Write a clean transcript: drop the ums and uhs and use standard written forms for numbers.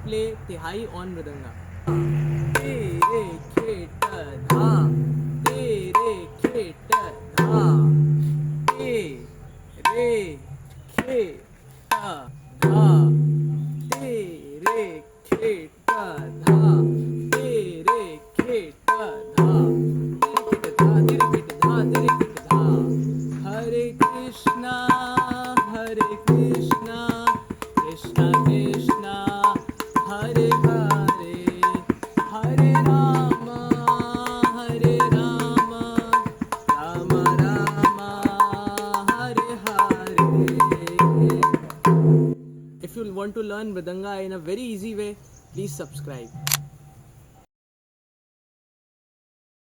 play Tihai on Mridanga. Re re kheta dha, re re kheta dha, re re kheta dha, re re kheta dha, re re kheta dha, dire kheta dha, dire kheta dha. Hare Krishna, Krishna Krishna, Hare Hare, Hare Rama, Rama Rama, Hare Hare. If you want to learn Mridanga in a very easy way, please subscribe.